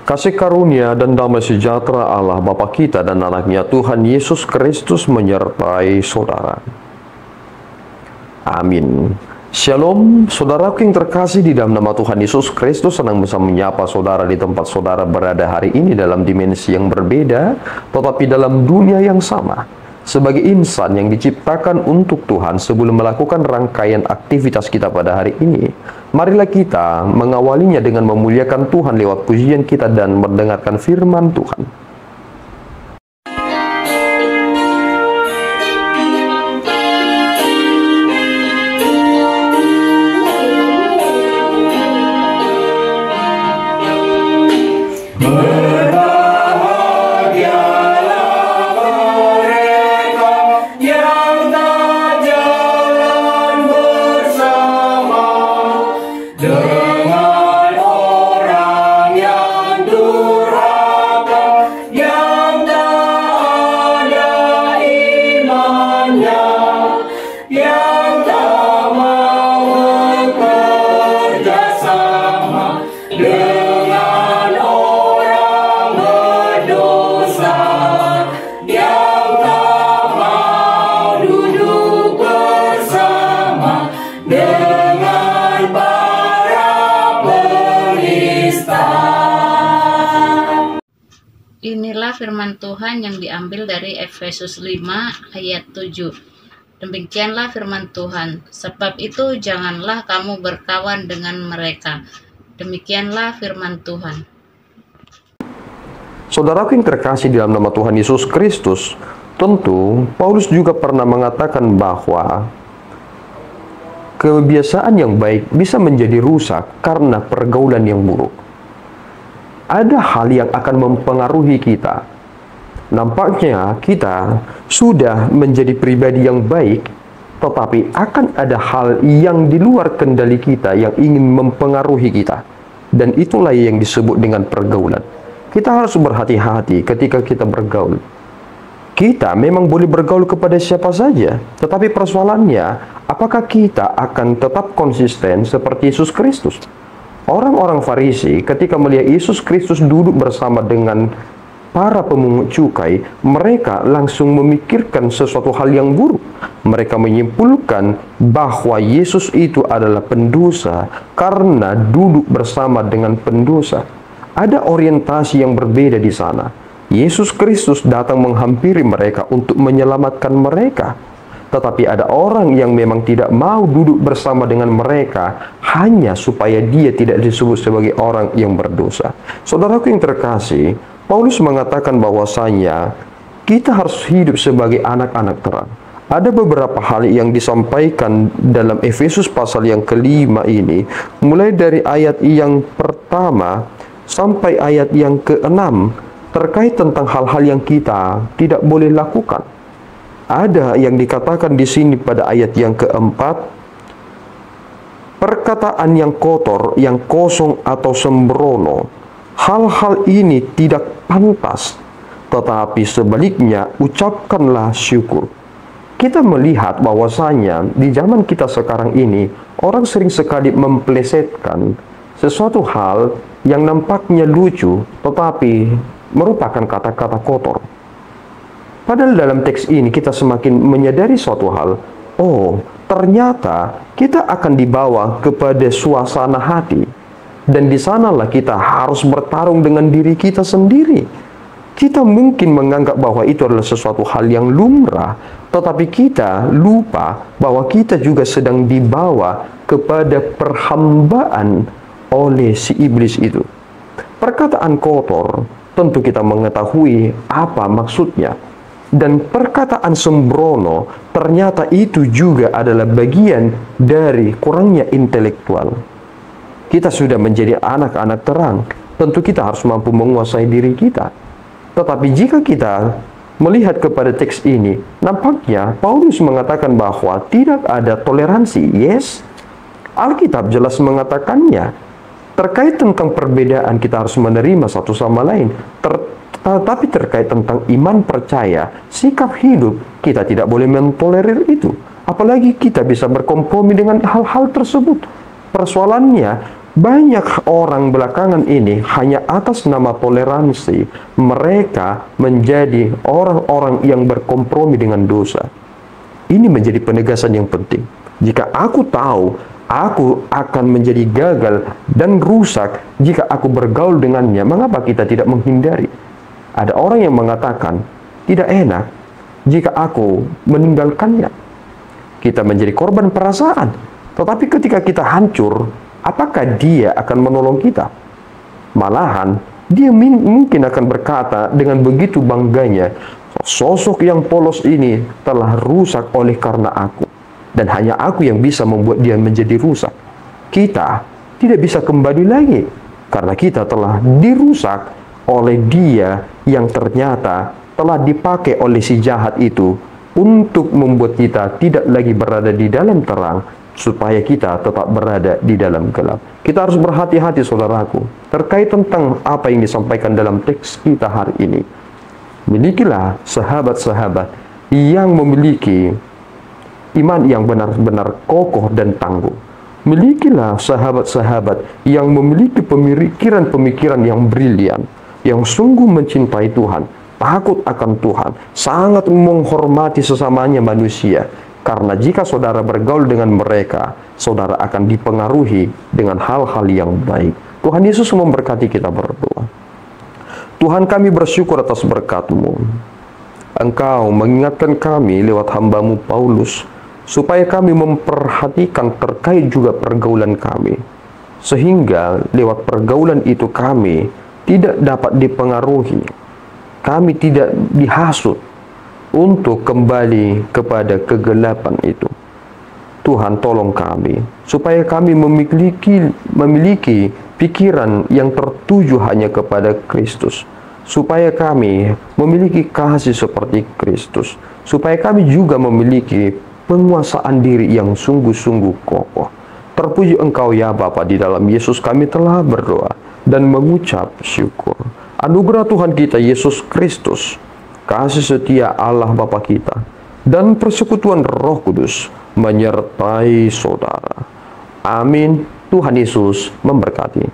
Kasih karunia dan damai sejahtera Allah Bapa kita dan anaknya Tuhan Yesus Kristus menyertai saudara. Amin. Shalom, saudaraku yang terkasih di dalam nama Tuhan Yesus Kristus. Senang bisa menyapa saudara di tempat saudara berada hari ini dalam dimensi yang berbeda, tetapi dalam dunia yang sama. Sebagai insan yang diciptakan untuk Tuhan sebelum melakukan rangkaian aktivitas kita pada hari ini, marilah kita mengawalinya dengan memuliakan Tuhan lewat pujian kita dan mendengarkan firman Tuhan. Inilah firman Tuhan yang diambil dari Efesus 5 ayat 7. Demikianlah firman Tuhan, sebab itu janganlah kamu berkawan dengan mereka. Demikianlah firman Tuhan. Saudaraku yang terkasih di dalam nama Tuhan Yesus Kristus, tentu Paulus juga pernah mengatakan bahwa kebiasaan yang baik bisa menjadi rusak karena pergaulan yang buruk. Ada hal yang akan mempengaruhi kita. Nampaknya kita sudah menjadi pribadi yang baik, tetapi akan ada hal yang di luar kendali kita yang ingin mempengaruhi kita. Dan itulah yang disebut dengan pergaulan. Kita harus berhati-hati ketika kita bergaul. Kita memang boleh bergaul kepada siapa saja, tetapi persoalannya, apakah kita akan tetap konsisten seperti Yesus Kristus? Orang-orang Farisi ketika melihat Yesus Kristus duduk bersama dengan para pemungut cukai, mereka langsung memikirkan sesuatu hal yang buruk. Mereka menyimpulkan bahwa Yesus itu adalah pendosa karena duduk bersama dengan pendosa. Ada orientasi yang berbeda di sana. Yesus Kristus datang menghampiri mereka untuk menyelamatkan mereka. Tetapi ada orang yang memang tidak mau duduk bersama dengan mereka hanya supaya dia tidak disebut sebagai orang yang berdosa. Saudaraku yang terkasih, Paulus mengatakan bahwasanya kita harus hidup sebagai anak-anak terang. Ada beberapa hal yang disampaikan dalam Efesus pasal yang kelima ini, mulai dari ayat yang pertama sampai ayat yang keenam, terkait tentang hal-hal yang kita tidak boleh lakukan. Ada yang dikatakan di sini pada ayat yang keempat, perkataan yang kotor, yang kosong atau sembrono. Hal-hal ini tidak pantas, tetapi sebaliknya ucapkanlah syukur. Kita melihat bahwasanya di zaman kita sekarang ini, orang sering sekali memplesetkan sesuatu hal yang nampaknya lucu, tetapi merupakan kata-kata kotor. Padahal dalam teks ini kita semakin menyadari suatu hal. Oh, ternyata kita akan dibawa kepada suasana hati. Dan di sanalah kita harus bertarung dengan diri kita sendiri. Kita mungkin menganggap bahwa itu adalah sesuatu hal yang lumrah, tetapi kita lupa bahwa kita juga sedang dibawa kepada perhambaan oleh si iblis itu. Perkataan kotor, tentu kita mengetahui apa maksudnya. Dan perkataan sembrono ternyata itu juga adalah bagian dari kurangnya intelektual. Kita sudah menjadi anak-anak terang, tentu kita harus mampu menguasai diri kita. Tetapi jika kita melihat kepada teks ini, nampaknya Paulus mengatakan bahwa tidak ada toleransi. Yes, Alkitab jelas mengatakannya. Terkait tentang perbedaan kita harus menerima satu sama lain. Tetapi terkait tentang iman percaya, sikap hidup, kita tidak boleh mentolerir itu. Apalagi kita bisa berkompromi dengan hal-hal tersebut. Persoalannya, Banyak orang belakangan ini hanya atas nama toleransi, mereka menjadi orang-orang yang berkompromi dengan dosa. Ini menjadi penegasan yang penting. Jika aku tahu aku akan menjadi gagal dan rusak jika aku bergaul dengannya, mengapa kita tidak menghindari? Ada orang yang mengatakan, tidak enak jika aku meninggalkannya. Kita menjadi korban perasaan. Tetapi ketika kita hancur, apakah dia akan menolong kita? Malahan, dia mungkin akan berkata dengan begitu bangganya, sosok yang polos ini telah rusak oleh karena aku. Dan hanya aku yang bisa membuat dia menjadi rusak. Kita tidak bisa kembali lagi, karena kita telah dirusak oleh dia yang ternyata telah dipakai oleh si jahat itu untuk membuat kita tidak lagi berada di dalam terang, supaya kita tetap berada di dalam gelap. Kita harus berhati-hati, saudaraku, terkait tentang apa yang disampaikan dalam teks kita hari ini. Milikilah sahabat-sahabat yang memiliki iman yang benar-benar kokoh dan tangguh. Milikilah sahabat-sahabat yang memiliki pemikiran-pemikiran yang brilian, yang sungguh mencintai Tuhan, takut akan Tuhan, sangat menghormati sesamanya manusia. Karena jika saudara bergaul dengan mereka, saudara akan dipengaruhi dengan hal-hal yang baik. Tuhan Yesus memberkati. Kita berdoa. Tuhan, kami bersyukur atas berkat-Mu. Engkau mengingatkan kami lewat hamba-Mu Paulus, supaya kami memperhatikan terkait juga pergaulan kami. Sehingga lewat pergaulan itu kami tidak dapat dipengaruhi. Kami tidak dihasut untuk kembali kepada kegelapan itu. Tuhan, tolong kami supaya kami memiliki pikiran yang tertuju hanya kepada Kristus, supaya kami memiliki kasih seperti Kristus, supaya kami juga memiliki penguasaan diri yang sungguh-sungguh kokoh. Terpuji Engkau ya Bapa, di dalam Yesus kami telah berdoa dan mengucap syukur. Anugerah Tuhan kita Yesus Kristus, kasih setia Allah Bapa kita, dan persekutuan Roh Kudus menyertai saudara. Amin. Tuhan Yesus memberkati.